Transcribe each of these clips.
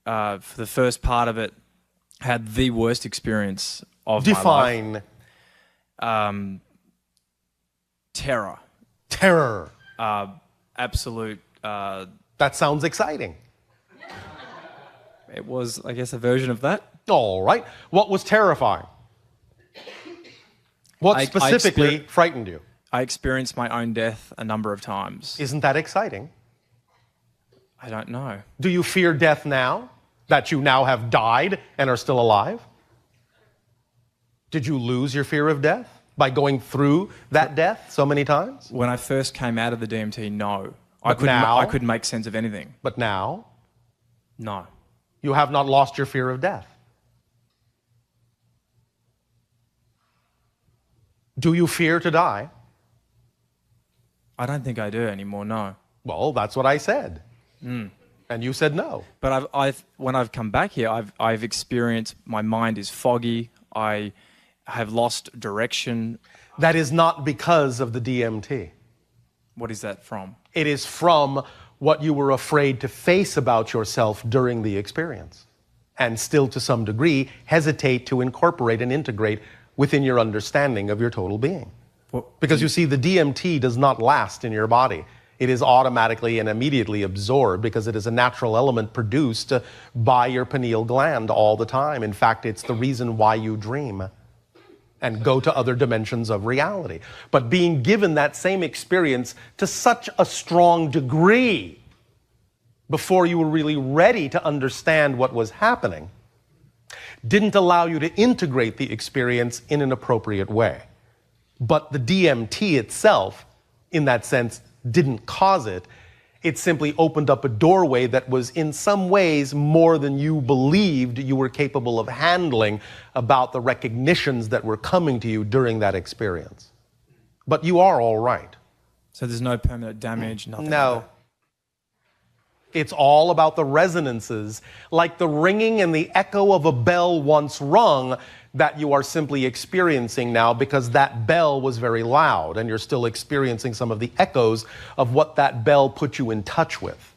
for the first part of it, had the worst experience of my life. Define. Terror. Terror. Absolute. That sounds exciting. It was, I guess, a version of that. All right. What was terrifying? What specifically frightened you? I experienced my own death a number of times. Isn't that exciting? I don't know. Do you fear death now, that you now have died and are still alive? Did you lose your fear of death by going through that death so many times? When I first came out of the DMT, no. But I couldn't make sense of anything. But now? No. You have not lost your fear of death. Do you fear to die? I don't think I do anymore, no. Well, that's what I said. And you said no. But when I've come back here, I've experienced my mind is foggy. I have lost direction. That is not because of the DMT. What is that from? It is from what you were afraid to face about yourself during the experience, and still to some degree hesitate to incorporate and integrate within your understanding of your total being. Because you see, the DMT does not last in your body. It is automatically and immediately absorbed because it is a natural element produced by your pineal gland all the time. In fact, it's the reason why you dream and go to other dimensions of reality. But being given that same experience to such a strong degree before you were really ready to understand what was happening didn't allow you to integrate the experience in an appropriate way. But the DMT itself, in that sense, didn't cause it. It simply opened up a doorway that was in some ways more than you believed you were capable of handling about the recognitions that were coming to you during that experience. But you are all right. So there's no permanent damage, nothing? No. Like that. It's all about the resonances, like the ringing and the echo of a bell once rung that you are simply experiencing now because that bell was very loud and you're still experiencing some of the echoes of what that bell put you in touch with.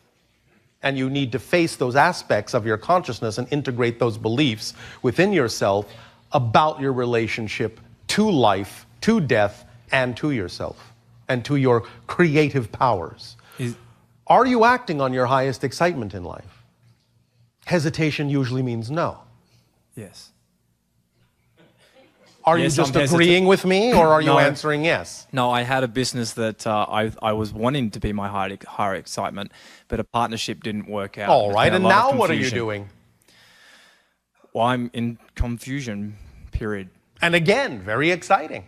And you need to face those aspects of your consciousness and integrate those beliefs within yourself about your relationship to life, to death, and to yourself, and to your creative powers. Are you acting on your highest excitement in life? Hesitation usually means no. Yes. Are you just agreeing with me, or are you answering yes? No, I had a business that I was wanting to be my higher excitement, but a partnership didn't work out. All right, and now what are you doing? Well, I'm in confusion, period. And again, very exciting.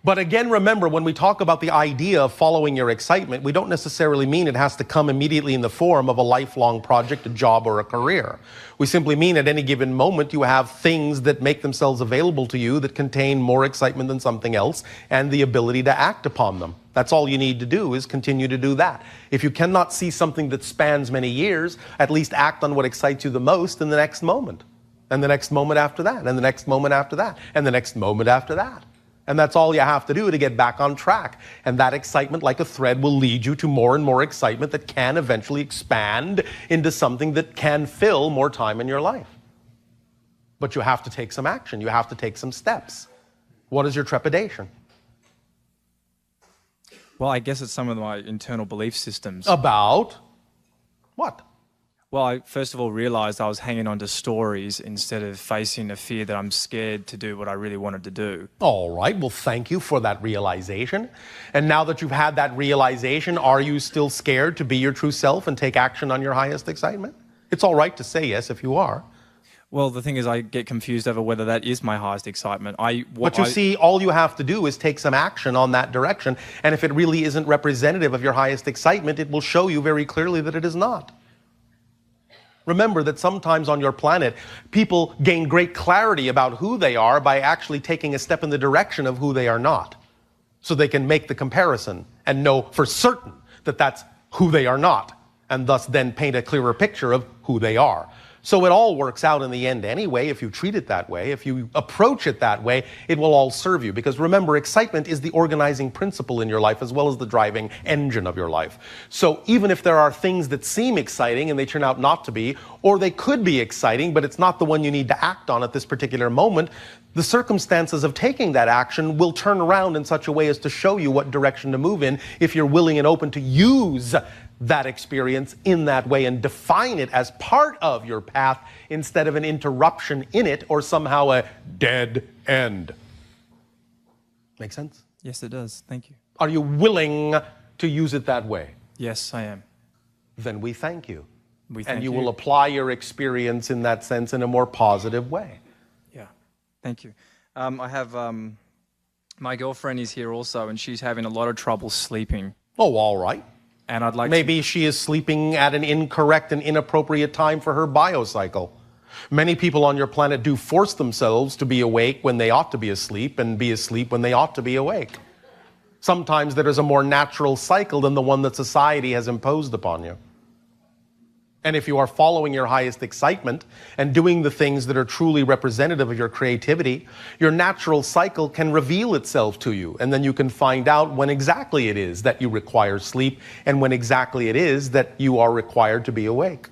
But again, remember, when we talk about the idea of following your excitement, we don't necessarily mean it has to come immediately in the form of a lifelong project, a job, or a career. We simply mean at any given moment you have things that make themselves available to you that contain more excitement than something else and the ability to act upon them. That's all you need to do, is continue to do that. If you cannot see something that spans many years, at least act on what excites you the most in the next moment. And the next moment after that, and the next moment after that, and the next moment after that. And that's all you have to do to get back on track. And that excitement, like a thread, will lead you to more and more excitement that can eventually expand into something that can fill more time in your life. But you have to take some action. You have to take some steps. What is your trepidation? Well, I guess it's some of my internal belief systems. About what? Well, I first of all realized I was hanging on to stories instead of facing a fear that I'm scared to do what I really wanted to do. All right, well, thank you for that realization. And now that you've had that realization, are you still scared to be your true self and take action on your highest excitement? It's all right to say yes if you are. Well, the thing is, I get confused over whether that is my highest excitement. But you see, all you have to do is take some action on that direction. And if it really isn't representative of your highest excitement, it will show you very clearly that it is not. Remember that sometimes on your planet, people gain great clarity about who they are by actually taking a step in the direction of who they are not. So they can make the comparison and know for certain that that's who they are not, and thus then paint a clearer picture of who they are. So it all works out in the end anyway. If you treat it that way, if you approach it that way, it will all serve you. Because remember, excitement is the organizing principle in your life as well as the driving engine of your life. So even if there are things that seem exciting and they turn out not to be, or they could be exciting, but it's not the one you need to act on at this particular moment, the circumstances of taking that action will turn around in such a way as to show you what direction to move in if you're willing and open to use that experience in that way and define it as part of your path instead of an interruption in it or somehow a dead end. Make sense? Yes, it does. Thank you. Are you willing to use it that way? Yes, I am. Then we thank you. We thank and you will apply your experience in that sense in a more positive way. Yeah, thank you. I have, my girlfriend is here also, and she's having a lot of trouble sleeping. Oh, all right. And I'd like Maybe she is sleeping at an incorrect and inappropriate time for her biocycle. Many people on your planet do force themselves to be awake when they ought to be asleep and be asleep when they ought to be awake. Sometimes there is a more natural cycle than the one that society has imposed upon you. And if you are following your highest excitement and doing the things that are truly representative of your creativity, your natural cycle can reveal itself to you. And then you can find out when exactly it is that you require sleep and when exactly it is that you are required to be awake.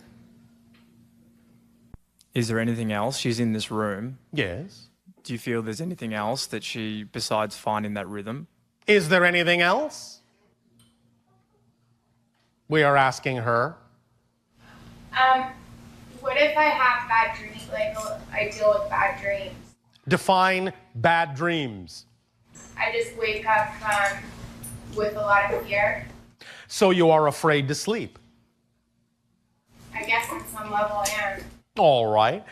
Is there anything else? She's in this room. Yes. Do you feel there's anything else that she, besides finding that rhythm? Is there anything else? We are asking her. What if I have bad dreams, like I deal with bad dreams? Define bad dreams. I just wake up with a lot of fear. So you are afraid to sleep. I guess on some level I am. All right.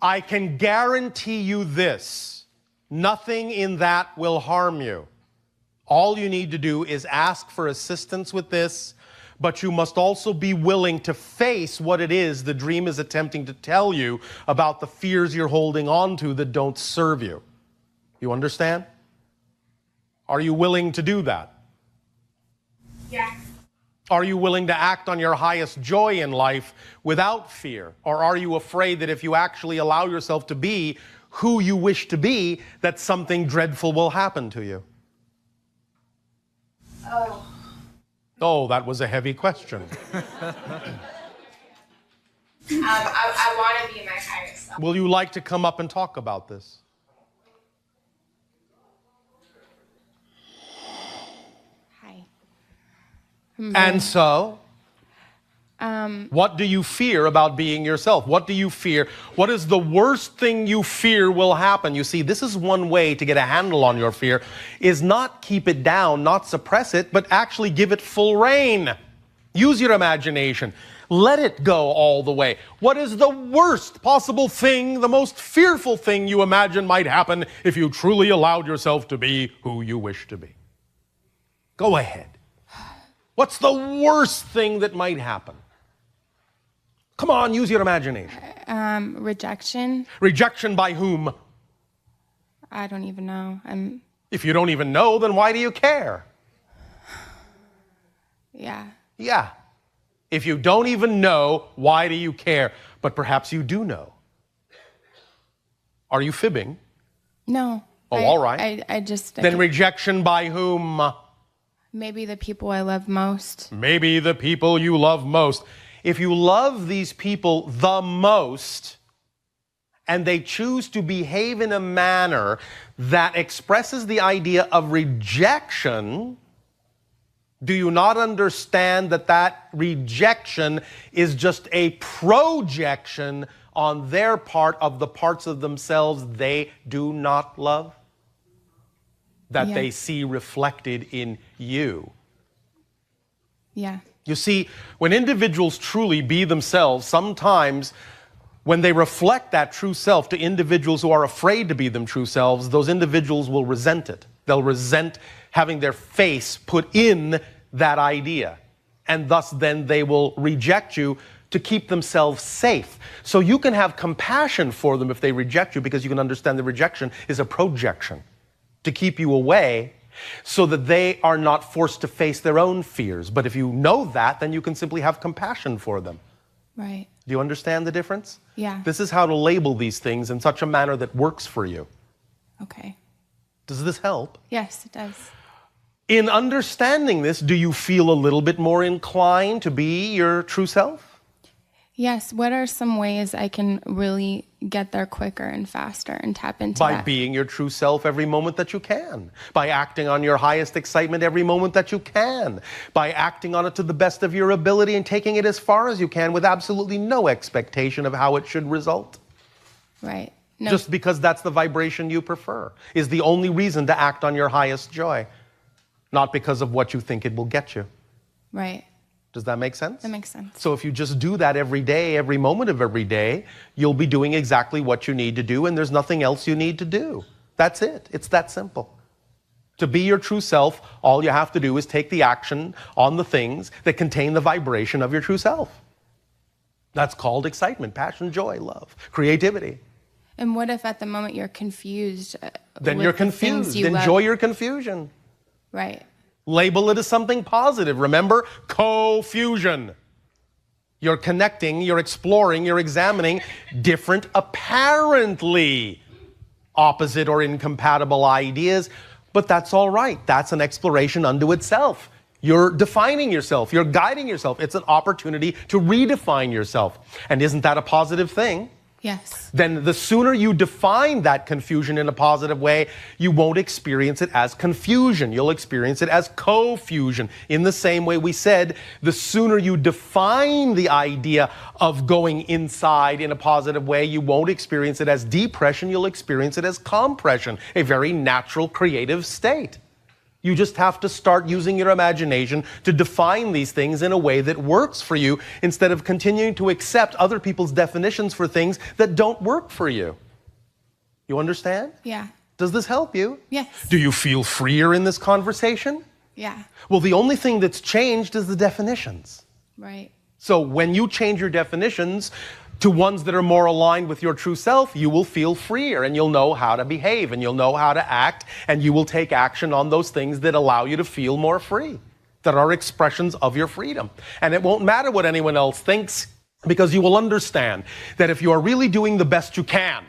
I can guarantee you this. Nothing in that will harm you. All you need to do is ask for assistance with this, but you must also be willing to face what it is the dream is attempting to tell you about the fears you're holding on to that don't serve you. You understand? Are you willing to do that? Yeah. Are you willing to act on your highest joy in life without fear? Or are you afraid that if you actually allow yourself to be who you wish to be, that something dreadful will happen to you? Oh, that was a heavy question. I want to be my highest self. Will you like to come up and talk about this? Hi. And so, what do you fear about being yourself? What do you fear? What is the worst thing you fear will happen? You see, this is one way to get a handle on your fear, is not keep it down, not suppress it, but actually give it full rein. Use your imagination. Let it go all the way. What is the worst possible thing, the most fearful thing you imagine might happen if you truly allowed yourself to be who you wish to be? Go ahead. What's the worst thing that might happen? Come on, use your imagination. Rejection. Rejection by whom? I don't even know. If you don't even know, then why do you care? Yeah. Yeah. If you don't even know, why do you care? But perhaps you do know. Are you fibbing? No. Oh, all right. I just... Then rejection by whom? Maybe the people I love most. Maybe the people you love most. If you love these people the most, and they choose to behave in a manner that expresses the idea of rejection, do you not understand that that rejection is just a projection on their part of the parts of themselves they do not love? That Yeah. they see reflected in you. Yeah. You see, when individuals truly be themselves, sometimes when they reflect that true self to individuals who are afraid to be them true selves, those individuals will resent it. They'll resent having their face put in that idea. And thus then they will reject you to keep themselves safe. So you can have compassion for them if they reject you, because you can understand the rejection is a projection to keep you away so that they are not forced to face their own fears. But if you know that, then you can simply have compassion for them. Right. Do you understand the difference? Yeah. This is how to label these things in such a manner that works for you. Okay. Does this help? Yes, it does. In understanding this, do you feel a little bit more inclined to be your true self? Yes. What are some ways I can really get there quicker and faster and tap into By that? being your true self every moment that you can. By acting on your highest excitement every moment that you can. By acting on it to the best of your ability and taking it as far as you can with absolutely no expectation of how it should result. Right. No. Just because that's the vibration you prefer is the only reason to act on your highest joy. Not because of what you think it will get you. Right. Does that make sense? That makes sense. So if you just do that every day, every moment of every day, you'll be doing exactly what you need to do, and there's nothing else you need to do. That's it. It's that simple. To be your true self, all you have to do is take the action on the things that contain the vibration of your true self. That's called excitement, passion, joy, love, creativity. And what if at the moment you're confused? Then with you're the things confused. you Enjoy love? your confusion. Right. Label it as something positive. Remember, co-fusion. You're connecting, you're exploring, you're examining different, apparently opposite or incompatible ideas, but that's all right. That's an exploration unto itself. You're defining yourself, you're guiding yourself. It's an opportunity to redefine yourself. And isn't that a positive thing? Yes. Then the sooner you define that confusion in a positive way, you won't experience it as confusion. You'll experience it as co-fusion. In the same way we said, the sooner you define the idea of going inside in a positive way, you won't experience it as depression, you'll experience it as compression, a very natural creative state. You just have to start using your imagination to define these things in a way that works for you instead of continuing to accept other people's definitions for things that don't work for you. You understand? Yeah. Does this help you? Yes. Do you feel freer in this conversation? Yeah. Well, the only thing that's changed is the definitions. Right. So when you change your definitions to ones that are more aligned with your true self, you will feel freer and you'll know how to behave and you'll know how to act and you will take action on those things that allow you to feel more free, that are expressions of your freedom. And it won't matter what anyone else thinks because you will understand that if you are really doing the best you can,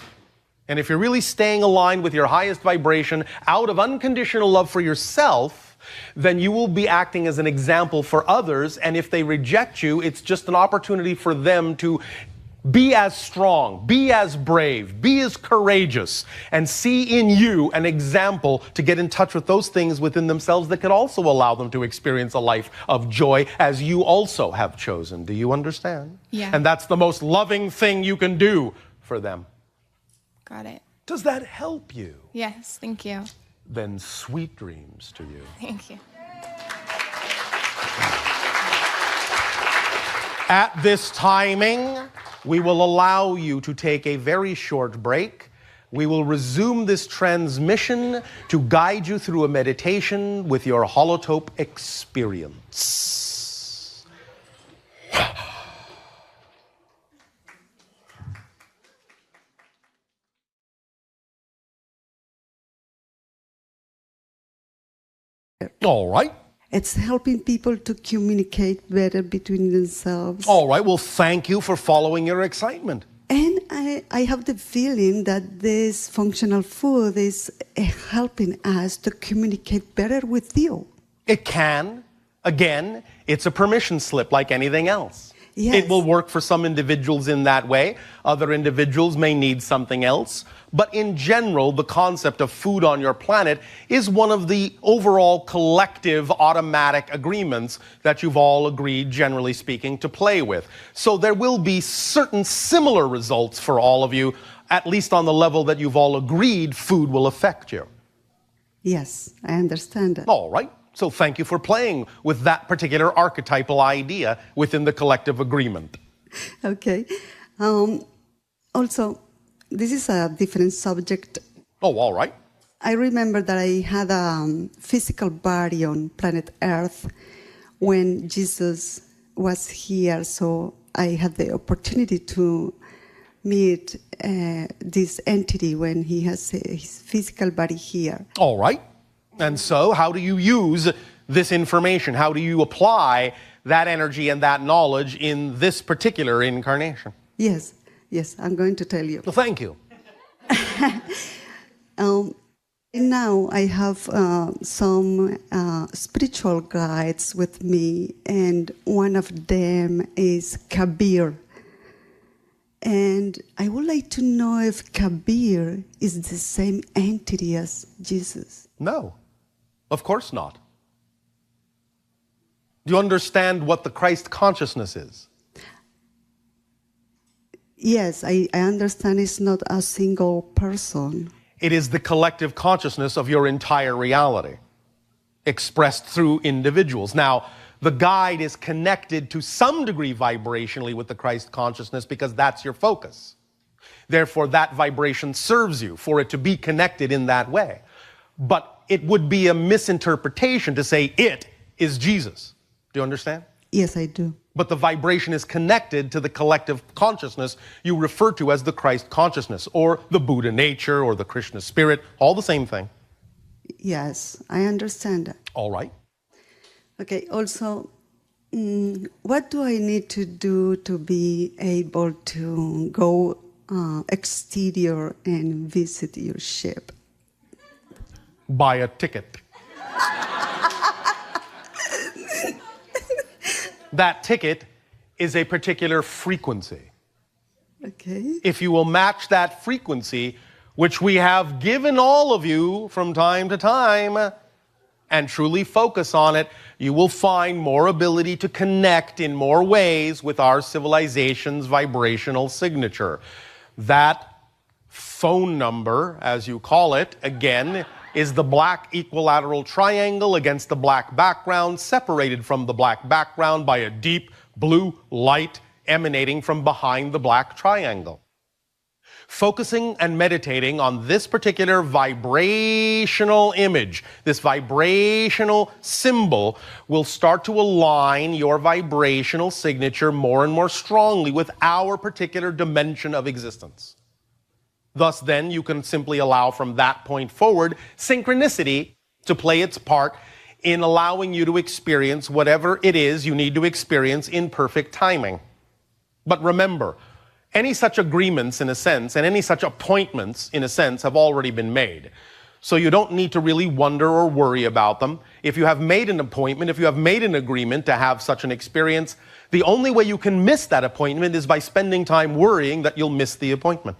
and if you're really staying aligned with your highest vibration out of unconditional love for yourself, then you will be acting as an example for others. And if they reject you, it's just an opportunity for them to be as strong, be as brave, be as courageous, and see in you an example to get in touch with those things within themselves that could also allow them to experience a life of joy as you also have chosen. Do you understand? Yeah. And that's the most loving thing you can do for them. Got it. Does that help you? Yes. Thank you. Then sweet dreams to you. Thank you. At this timing, we will allow you to take a very short break. We will resume this transmission to guide you through a meditation with your holotope experience. All right. It's helping people to communicate better between themselves. All right. Well, thank you for following your excitement. And I have the feeling that this functional food is helping us to communicate better with you. It can. Again, it's a permission slip like anything else. Yes. It will work for some individuals in that way. Other individuals may need something else. But in general, the concept of food on your planet is one of the overall collective automatic agreements that you've all agreed, generally speaking, to play with. So there will be certain similar results for all of you, at least on the level that you've all agreed food will affect you. Yes, I understand that. All right. So thank you for playing with that particular archetypal idea within the collective agreement. Okay. Also, this is a different subject. Oh, all right. I remember that I had a physical body on planet Earth when Jesus was here, so I had the opportunity to meet this entity when he has his physical body here. All right. And so how do you use this information? How do you apply that energy and that knowledge in this particular incarnation? Yes, yes, I'm going to tell you. Well, thank you. Now I have some spiritual guides with me, and one of them is Kabir. And I would like to know if Kabir is the same entity as Jesus. No, of course not. Do you understand what the Christ consciousness is? Yes, I understand it's not a single person. It is the collective consciousness of your entire reality, expressed through individuals. Now, the guide is connected to some degree vibrationally with the Christ consciousness because that's your focus. Therefore, that vibration serves you for it to be connected in that way. But it would be a misinterpretation to say it is Jesus. Do you understand? Yes, I do. But the vibration is connected to the collective consciousness you refer to as the Christ consciousness, or the Buddha nature, or the Krishna spirit, all the same thing. Yes, I understand that. All right. Okay, also, what do I need to do to be able to go exterior and visit your ship? Buy a ticket. That ticket is a particular frequency. Okay. If you will match that frequency, which we have given all of you from time to time, and truly focus on it, you will find more ability to connect in more ways with our civilization's vibrational signature. That phone number, as you call it, again, is the black equilateral triangle against the black background, separated from the black background by a deep blue light emanating from behind the black triangle. Focusing and meditating on this particular vibrational image, this vibrational symbol, will start to align your vibrational signature more and more strongly with our particular dimension of existence. Thus, then, you can simply allow from that point forward synchronicity to play its part in allowing you to experience whatever it is you need to experience in perfect timing. But remember, any such agreements, in a sense, and any such appointments, in a sense, have already been made. So you don't need to really wonder or worry about them. If you have made an appointment, if you have made an agreement to have such an experience, the only way you can miss that appointment is by spending time worrying that you'll miss the appointment.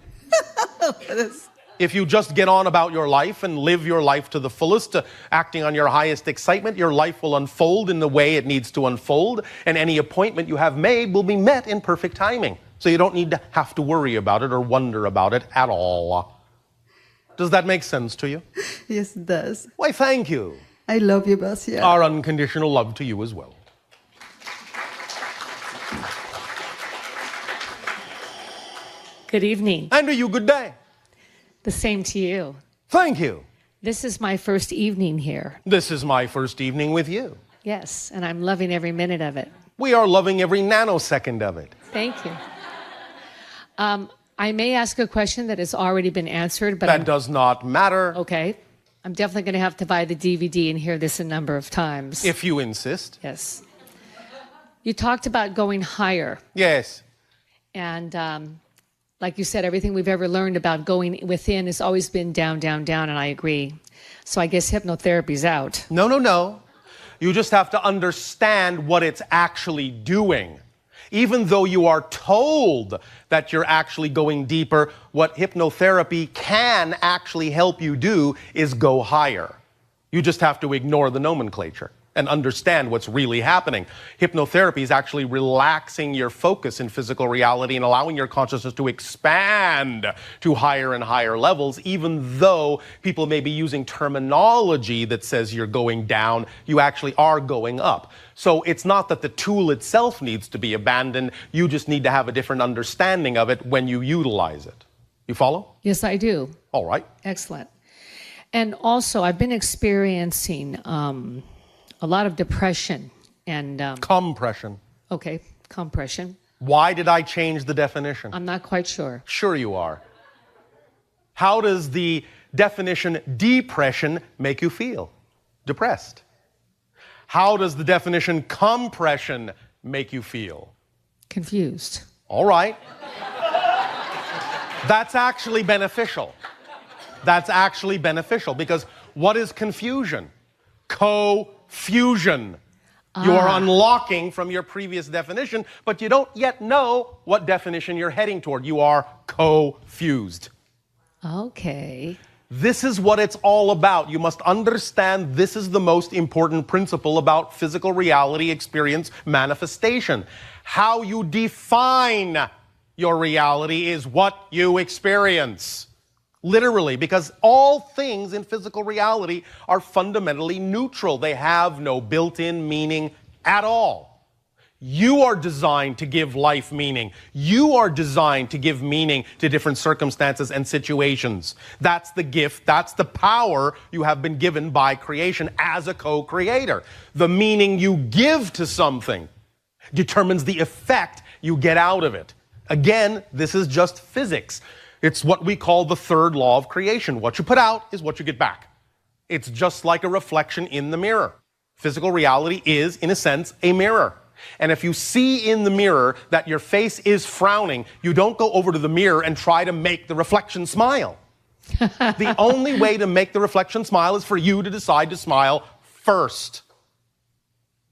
If you just get on about your life and live your life to the fullest, acting on your highest excitement, your life will unfold in the way it needs to unfold, and any appointment you have made will be met in perfect timing. So you don't need to have to worry about it or wonder about it at all. Does that make sense to you? Yes, it does. Why, thank you. I love you, Bashar. Our unconditional love to you as well. Good evening. And to you, good day. The same to you. Thank you. This is my first evening here. This is my first evening with you. Yes, and I'm loving every minute of it. We are loving every nanosecond of it. Thank you. I may ask a question that has already been answered, but That does not matter. okay. I'm definitely going to have to buy the DVD and hear this a number of times. If you insist. Yes. You talked about going higher, Yes. and like you said, everything we've ever learned about going within has always been down, down, down, and I agree. So I guess hypnotherapy's out. No, no, no. You just have to understand what it's actually doing. Even though you are told that you're actually going deeper, what hypnotherapy can actually help you do is go higher. You just have to ignore the nomenclature and understand what's really happening. Hypnotherapy is actually relaxing your focus in physical reality and allowing your consciousness to expand to higher and higher levels, even though people may be using terminology that says you're going down, you actually are going up. So it's not that the tool itself needs to be abandoned, you just need to have a different understanding of it when you utilize it. You follow? Yes, I do. All right. Excellent. And also, I've been experiencing a lot of depression and Compression. okay, compression. Why did I change the definition? I'm not quite sure. Sure you are. How does the definition depression make you feel? Depressed. How does the definition compression make you feel? Confused. All right. That's actually beneficial. That's actually beneficial because what is confusion? Co-fusion. You are unlocking from your previous definition, but you don't yet know what definition you're heading toward. You are co-fused. Okay. This is what it's all about. You must understand this is the most important principle about physical reality experience manifestation. How you define your reality is what you experience. Literally, because all things in physical reality are fundamentally neutral. They have no built-in meaning at all. You are designed to give life meaning. You are designed to give meaning to different circumstances and situations. That's the gift, that's the power you have been given by creation as a co-creator. The meaning you give to something determines the effect you get out of it. Again, this is just physics. It's what we call the third law of creation. What you put out is what you get back. It's just like a reflection in the mirror. Physical reality is, in a sense, a mirror. And if you see in the mirror that your face is frowning, you don't go over to the mirror and try to make the reflection smile. The only way to make the reflection smile is for you to decide to smile first.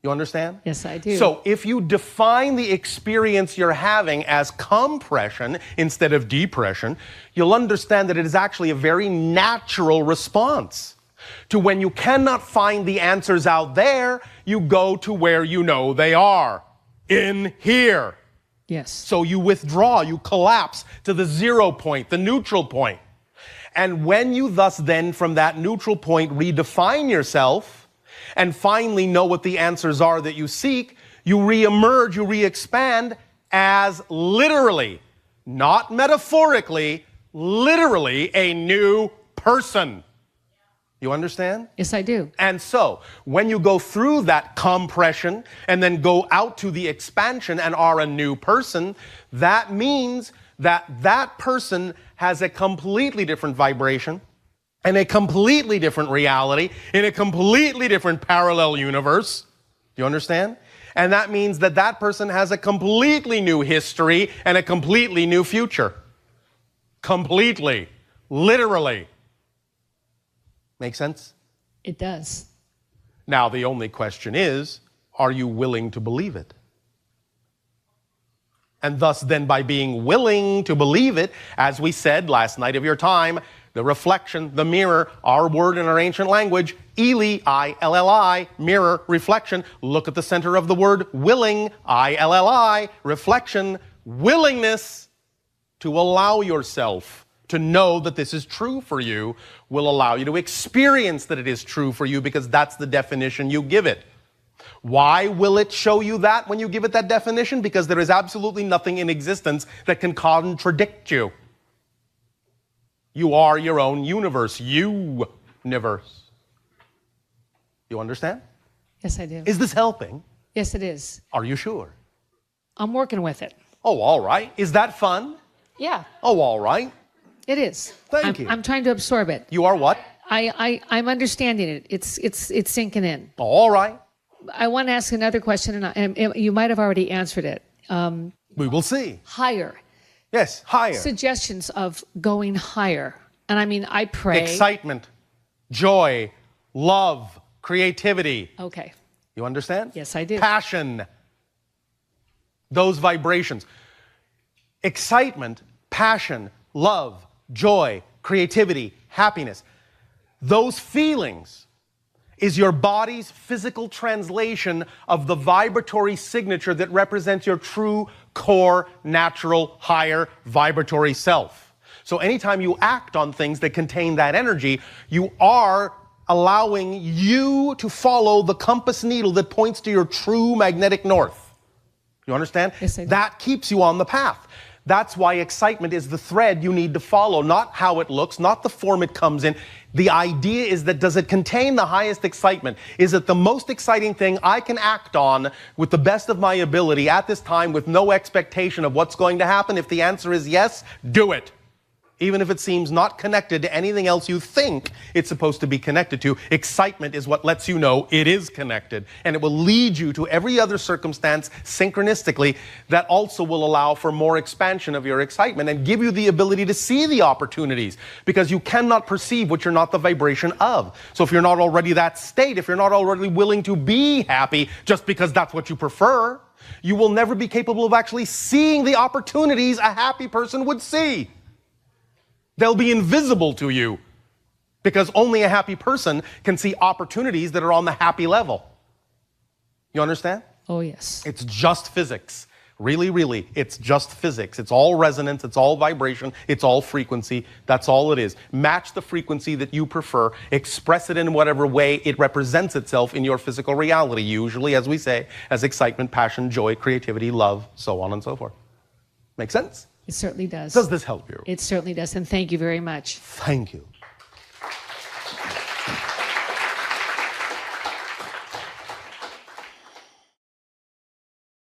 You understand? Yes, I do. So if you define the experience you're having as compression instead of depression, you'll understand that it is actually a very natural response to when you cannot find the answers out there, you go to where you know they are, in here. Yes. So you withdraw, you collapse to the 0 point, the neutral point. And when you thus then from that neutral point redefine yourself, and finally know what the answers are that you seek, you reemerge, you re-expand as literally, not metaphorically, literally a new person. You understand? Yes, I do. And so, when you go through that compression and then go out to the expansion and are a new person, that means that that person has a completely different vibration, and a completely different reality, in a completely different parallel universe. Do you understand? And that means that that person has a completely new history and a completely new future. Completely. Literally. Make sense? It does. Now, the only question is, are you willing to believe it? And thus, then, by being willing to believe it, as we said last night of your time, the reflection, the mirror, our word in our ancient language, Ili, I-L-L-I, mirror, reflection. Look at the center of the word willing, I-L-L-I, reflection, willingness to allow yourself to know that this is true for you will allow you to experience that it is true for you because that's the definition you give it. Why will it show you that when you give it that definition? Because there is absolutely nothing in existence that can contradict you. You are your own universe. You-niverse. You understand? Yes, I do. Is this helping? Yes, it is. Are you sure? I'm working with it. Oh, all right. Is that fun? Yeah, Oh, all right. it is. Thank you. I'm trying to absorb it. You are what? I'm understanding it. It's sinking in. All right. I want to ask another question, and you might have already answered it. We will see. Higher. Yes, higher. Suggestions of going higher. And I mean, I pray. Excitement, joy, love, creativity. Okay. You understand? Yes, I do. Passion. Those vibrations. Excitement, passion, love, joy, creativity, happiness. Those feelings is your body's physical translation of the vibratory signature that represents your true core, natural, higher vibratory self. So anytime you act on things that contain that energy, you are allowing you to follow the compass needle that points to your true magnetic north. You understand? Yes, I do. That keeps you on the path. That's why excitement is the thread you need to follow, not how it looks, not the form it comes in. The idea is that does it contain the highest excitement? Is it the most exciting thing I can act on with the best of my ability at this time with no expectation of what's going to happen? If the answer is yes, do it. even if it seems not connected to anything else you think it's supposed to be connected to. Excitement is what lets you know it is connected, and it will lead you to every other circumstance synchronistically that also will allow for more expansion of your excitement and give you the ability to see the opportunities, because you cannot perceive what you're not the vibration of. So if you're not already that state, if you're not already willing to be happy just because that's what you prefer, you will never be capable of actually seeing the opportunities a happy person would see. They'll be invisible to you, because only a happy person can see opportunities that are on the happy level. You understand? Oh, yes. It's just physics. Really, really, it's just physics. It's all resonance, it's all vibration, it's all frequency. That's all it is. Match the frequency that you prefer, express it in whatever way it represents itself in your physical reality, usually, as we say, as excitement, passion, joy, creativity, love, so on and so forth. Make sense? It certainly does. Does this help you? It certainly does. And thank you very much. Thank you.